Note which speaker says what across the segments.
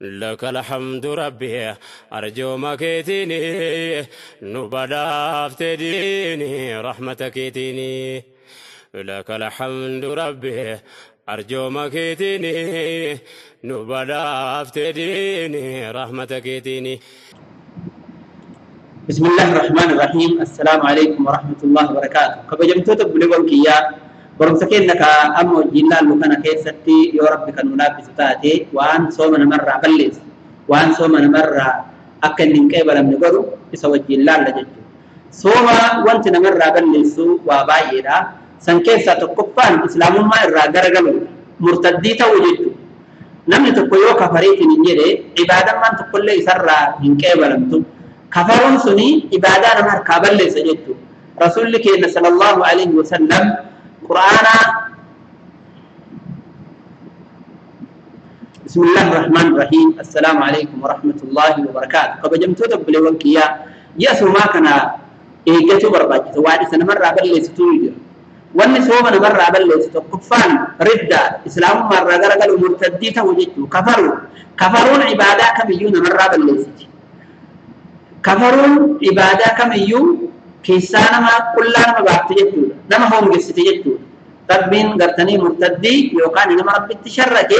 Speaker 1: لك الحمد ربي أرجو مكيتني نبدا افتديني رحمتك تيني لك الحمد ربي أرجو مكيتني نبدا افتديني رحمتك تيني.
Speaker 2: بسم الله الرحمن الرحيم. السلام عليكم ورحمة الله وبركاته. كبجمتو تبلغون كيا برمسكين لك أمو جلال لكنا كيستي يا رب كانوا نابس تاتي وان صومنا مرة بلس وان صومنا مرة أكن نكبر من قرو يسوي جلال لجدو صوما وانتنا مرة بلسو وبايرا سنكيسة تقفان إسلام ما إرى درجلو مرتديتا وجدو نمني تقويو كفريتي نجري عبادة من تقول لي سرى نكبر منتو كفرون سني عبادة نمر كابل سجدتو رسولك صلى الله عليه وسلم قرآن. بسم الله الرحمن الرحيم. السلام عليكم ورحمة الله وبركاته. كبجمتو تبلغون كيا يسو ما كنا إيجاتو برباجتو وادي سنمر عبل لستويد واني سوما نمر عبل لستو كفان ردة إسلام مرة غرقل مرتديتا وجدتو كفرون عبادة كميون نمر عبل لستو كفرون عبادة كميون كيسانا ما كلنا ما بعتجتوا نما هم جستجتوا ربين قرتني مرتدي يوكان نما رب التشرك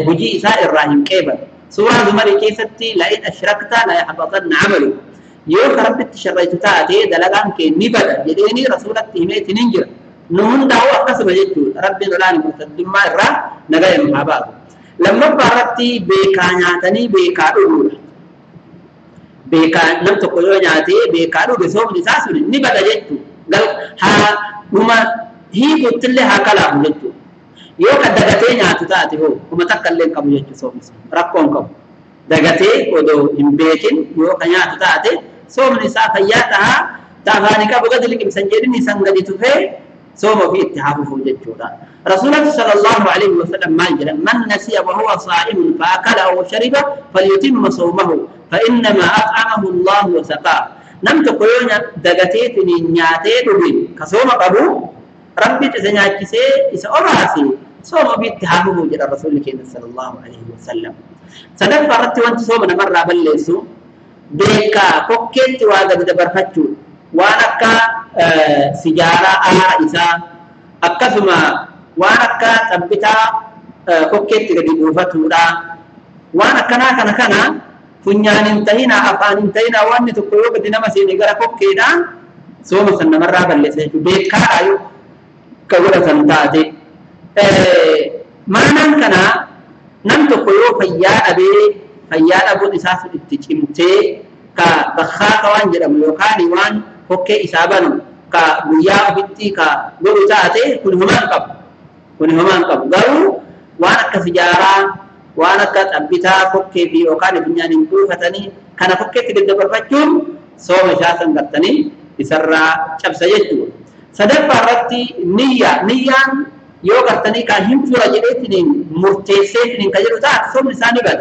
Speaker 2: بجي إساء الراهن كيبا سورة زمر كيستي لئن أشركت لا يحبطن عمله يوك رب التشرك تاتي دلغان كي نبدا يديني رسولك تهميت ننجر نمون دعوة قسم جتوا ربي نلاني مرتد ما الراه نغاية محابات لما بارتي بيكانياتني بيكادو بيكا نمت كلو نياتي بيكارو بسوم نساسو نبدا جتو قال ها هما هي قلت لي هكلا بلتو يوكا دغتي نياتو تاتي هو هما تكلم كم جتو سوم ركون كم دغتي ودو امبيكين يوكا نياتو تاتي سوم نسا فياتها تافاني كا بغد لك مسنجدني سنغدي تفه سوم في اتحاف فوجتو رسول الله صلى الله عليه وسلم ما يجرى من نسي وهو صائم فاكل او شرب فليتم صومه فإنما أطعمه الله وسقاه نمت قيونا دغتيت نياتي دوبي كسوما قبو ربي تزنياكسي إسا أراسي سوما بيتحابه جرى رسول الله صلى الله عليه وسلم سنف فرت وانت سوما نمر بلسو بيكا كوكيت واغد برفتشو وانكا سجارة إسا أكثما وانكا تبتا كوكيت غدي دوفتو وانكا كنا funyaan intahina afaan intahina wanni tokko yoo gadi nama seeni gara kokkeedha sooma san namarraa balleessa jechuudha beekaa ayu ka godhatan taate maanaan kana nam tokko yoo fayyaa dhabuun isaas itti cimtee ka bakkaa waan jedhamu yookaan waan kokkee isaa banu ka guyyaa ofitti ka godhu taate kun homaan qabu garuu waan akka sijaaraa وانا كتبتا كوكي في وكان بنيان كوفتني كان كوكي تقدر برفتشون صوم شاسن قتني يسرى شبس يجوا صدق فرتي نية يو قتني كاهم فرا جلتني مرتسيتني كجلو تاع صوم لساني بد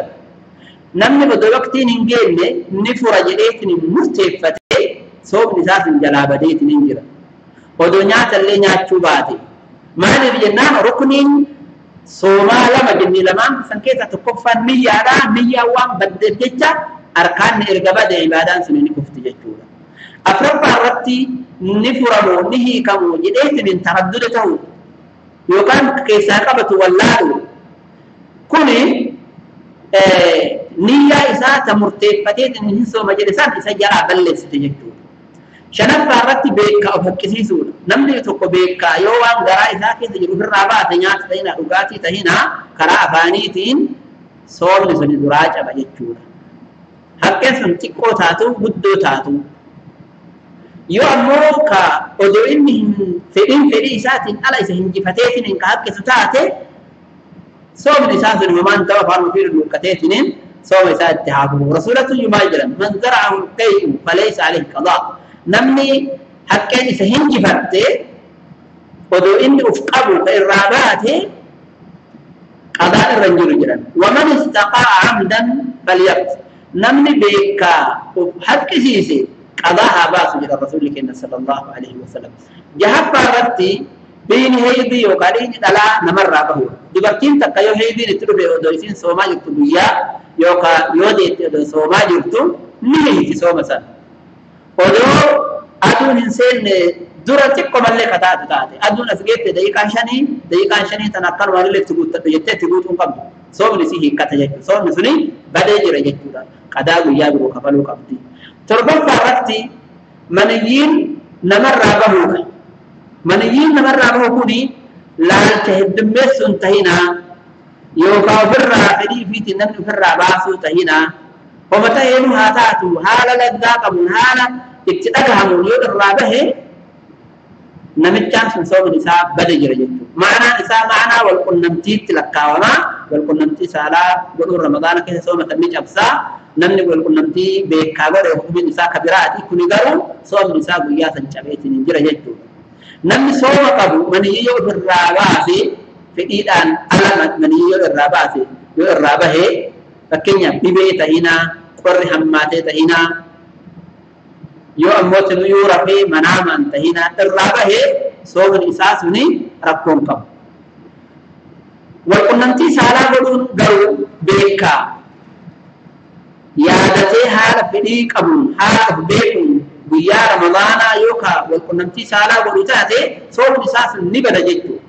Speaker 2: نمني بدو وقتي نجيلني نفرا جلتني مرتفتي صوم لسان جلابديتني نجرا ودنيا تلي نياتشوباتي ما نبي جنان ركنين سوما لما جني لما سنكيتا تكفان مية وان بدل جيجا أركان إرقابة عبادان سنين كفت جيجورا أفرق رتي نفرمو نهي كمو جديت من ترددته يوكان كيسا قبط والله كوني نية إساءة مرتفتيت نهي سوما جلسان إساء جرى بلس تجيجورا شنف فارتي بيكا أو فكسيسون نمني تقو بيكا يوان غراء ذاكي تجرو في الرابعة تنيات تهينا رقاتي تهينا كراء فانيتين صور لسني دراج أبا جتشورا حقا سنتقو تاتو بدو تاتو يو أموكا ودو إنهم فإن إساتين ألا إسهن جفتيتين إنك حقا ستاتي صور لساتين ومان توا فارم فير الوكتيتين صور لسات تحابه رسولة يماجرا من زرعه الكيء فليس عليه قضاء نمني حقين إسهن جفتي ودو إني أفقبوا كإراباته قضاء الرنجل جران ومن استقاء عمدا فليقت نمني بيكا حق سيسي قضاء باس جرى الرسول كنا صلى الله عليه وسلم جهب فارتي dhiini heydii yookaan dhiini dhalaa namarraa bahu dubartiin takka yoo heydiin itti dhufe odoo isiin soomaa jirtu guyyaa yookaan yoo deetti odoo soomaa jirtu ni hiiti sooma sana odoo aduun hin seenne dura xiqqo mallee kataatu taate aduun as geette daqiiqaan shanii tan akkanuma illee itti guuttadhu jettee itti guutuun qabdu soomni si hiikkata jechuudha soomni suni badee jira jechuudha qadaa guyyaa biroo kafaluu qabdi torbaffaa irratti maniyyiin namarraa bahuudha maniyyiin namarraa bahu kuni laalcha heddummeessuun tahinaa yookaan ofirraa fedhii fiitiin namni ofirraa baasuu tahinaa homa ta'eenu haa taatu haala laddaa qabuun haala itti dhagahamuun yoo irraa bahe namichaan sun soomni isaa bade jira jechuudha. Ma'anaan isaa ma'anaa walqunnamtiitti lakkaawamaa walqunnamtii saalaa godhuun ramadaana keessa sooma kan ni cabsaa namni walqunnamtii beekaa godhe hukumin isaa kabiraati kuni garuu soomni isaa guyyaa san cabeetiin hin jira jechuudha. Namni sooma qabu maniyyi yoo irraa baase fedhiidhaan ala maniyyi yoo irraa baase yoo irraa bahee fakkeenyaaf dhibee tahinaa qorri hammaatee tahinaa yoo ammoo sinuu rafee manaamaan tahinaa irraa bahee soomni isaa suni rakkoon qabu. Walqunnamtii saalaa godhuun garuu beekaa yaadatee haala fedhii qabuun haala of beekuun guyyaa ramadaanaa yookaan walqunnamtii saalaa godhu taate soomni isaa sun ni bada jechuudha.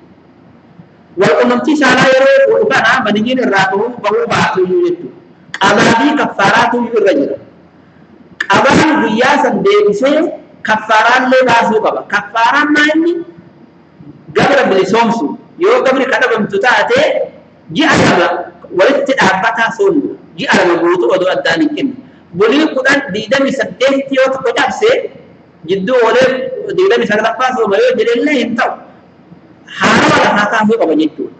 Speaker 2: Walqunnamtii saalaa yeroo godhu kana maniyyiin irraa bahuu baatu jechuudha. Qabaa fi kaffaaraatu irra jira. Qabaan guyyaa san deebisee kaffaaraallee baasuu qaba. Kaffaaraan maali? Gabra bilisoomsu yoo gabri kadhabamtu taate ji'a lama walitti dhaabbataa soomnu ji'a lama guutuu odoo addaan hin kennu. Bulii 28 yoo tokko cabse jidduu olee 29 sooma yoo jedhellee hin ta'u. Haarawa lafaa taasuu qaba jechuudha.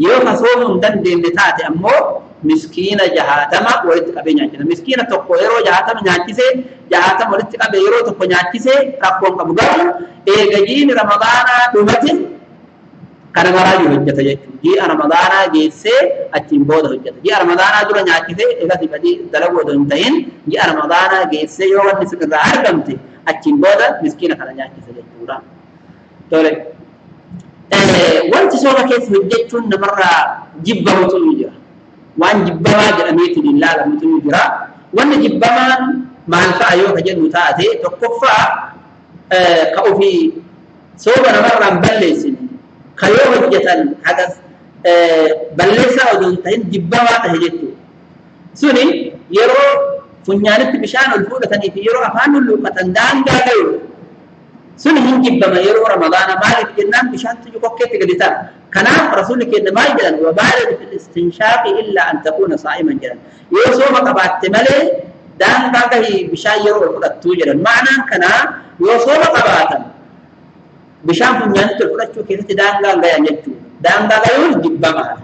Speaker 2: Yoo ka soomuu hin dandeenye taate ammoo miskiina 60 walitti qabee nyaachisa. Miskiina tokko yeroo 60 nyaachisee 60 walitti qabee yeroo tokko nyaachisee rakkoon qabu garuu eegajiin ramadaanaa dhumate kana maraa hojjeta jechuudha. Ji'a ramadaanaa geessee achiin booda hojjeta. Ji'a ramadaanaa dura nyaachisee eegas badii dalaguu odoo hin ta'in ji'a ramadaanaa geessee yoo wanni sun irraa argamte achiin booda miskiina kana nyaachisa jechuudha. Tole. Wanti sooma keessa hojjechuun namarraa jibbamutu jira. Waan jibbamaa jedhameetiin hin laalamutu jira. Wanni jibbamaan maal fa'a yoo ka jennu taate tokkoffaa ka ofii sooma namarraa hin balleessine ka yoo hojjetan hagas balleessaa odoo hin ta'in jibbamaa tahe jechuudha. Suni yeroo funyaanitti bishaan ol fuudhatanii fi yeroo afaan hulluuqatan daangaa gahu suni hin jibbama yeroo ramadaana maaliif jennaan bishaantu kokkeetti gadi ta'a. Kanaaf rasuulli keenya maal jedhan wabaalatu fil istinshaaqi illaa an takuuna saa'iman jedhan yoo sooma qabaatte malee daangaa gahii bishaan yeroo ol fudhattuu jedhan ma'anaan kanaa yoo sooma qabaatan bishaan funyaanitti ol fudhachuu keessatti daangaa gayan jechuudha. Daangaa gayuun jibbamaadha.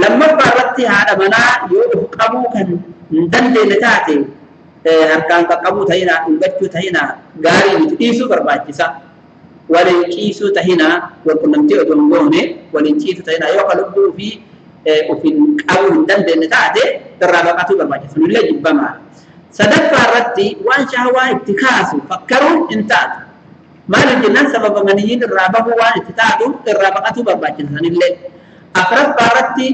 Speaker 2: Lammaffaa irratti haadha manaa yoo of qabuu kan hin dandeenye taate harkaan qaqqabuu ta'inaa dhungachuu ta'inaa gaarii miti dhiisuu barbaachisa. Waliin ciisuu ta'inaa walqunnamtii odoo hin goone waliin ciisuu ta'inaa yoo ka lubbuu fi ofiin qabuu hin dandeenye taate irraa baqatuu barbaachisa. Sunillee jibbamaadha. Sadaffaa irratti waan shahwaa itti kaasu fakkaruun hin taatu. Maaliif jennaan sababa maniyyiin irraa bahuu waan itti taatu irraa baqatuu barbaachisa sanillee. Afuraffaa irratti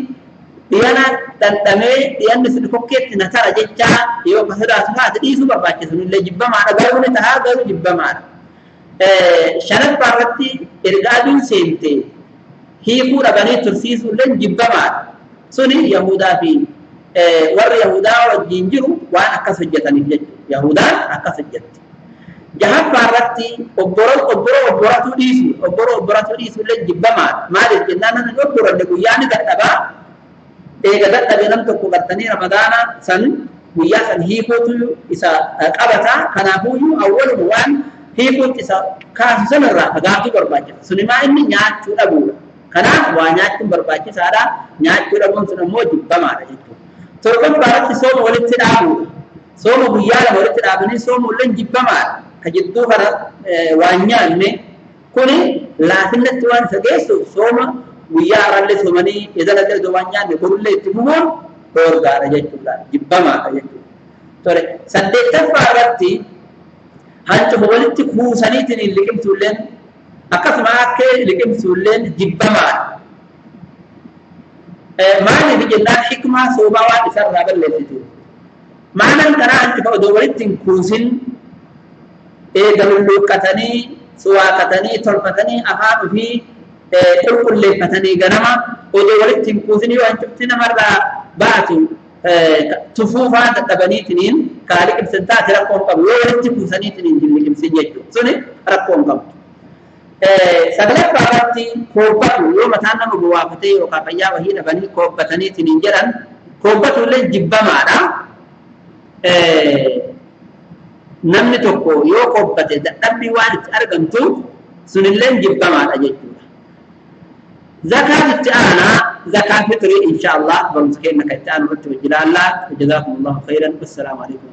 Speaker 2: dhiyana dhandhamee dhiyanni sun kokkeetti na tara jechaa yoo ka sodaatu taate dhiisuu barbaachisa sunillee jibbamaadha. Garuu ni tahaa garuu jibbamaadha. Shanaffaa irratti erga aduun seente hiikuu dhabanii tursiisuullee jibbamaadha. Suni Yahudaa fi warri Yahudaa wajjin jiru waan akkas hojjetaniif jechuudha. Yahudaan akkas hojjetti. Jahaffaa irratti obboratu dhiisuullee jibbamaadha. Maaliif jennaan namni obboranne guyyaa ni dadhabaa. Eega dadhabee nam tokko gartanii ramadaana san guyyaa san hiikuutu isa qabataa. Kanaafuyyuu awwaluma waan hiikuutti isa kaasu sanarraa fagaatuu barbaachisa. Sunimaa inni nyaachuu dhabuudha. Kanaaf waa nyaachuun barbaachisaadha. Nyaachuu dhabuun sun ammoo jibbamaadha jechuudha. Torbaffaa irratti sooma walitti dhaabuudha. Sooma guyyaa lama walitti dhaabanii soomullee jibbamaadha. Ka jidduu kana waan nyaanne kuni laafinnatti waan isa geessuuf sooma guyyaa harallee soomanii edalallee osoo waan nyaanne borullee itti fumuun dhoorgaadha jechuudha. Jibbamaadha jechuudha. Tole saddeettaffaa irratti hancufa walitti kuusaniitiin hin liqimtuulleen akkasuma akka liqimsuulleen jibbamaa maani fi jennaan hikmaa soobaa waan isarraa balleessitu maanan kanaa anti fa odoo walitti hin kuusin galulluuqqatanii suwaaqatanii tolfatanii afaan ofii qulqulleeffatanii ganama odoo walitti hin kuusin yoo ancufti namarraa baatu tufuufaa dadhabaniitiniin kaa liqimsan taate rakkoon qabu yoo walitti kuusaniitiniin hin liqimsin jechuudha suni rakkoon qabu. Sagalaffaa irratti koobbatu yoo mataan nama buwaafatee yookaan fayyaa wahii dhabanii koobbataniitiniin jedhan koobbatu illee jibbamaadha. Namni tokko yoo koobbate dadhabbii waan itti argamtuuf sunillee jibbamaadha jechuudha. Zakaan itti aanaa zakaan fitrii insha Allah barumsa keenya kan itti aanu irratti hojii ilaallaa. Jazaakumullahu khairan. Assalaamu alaikum.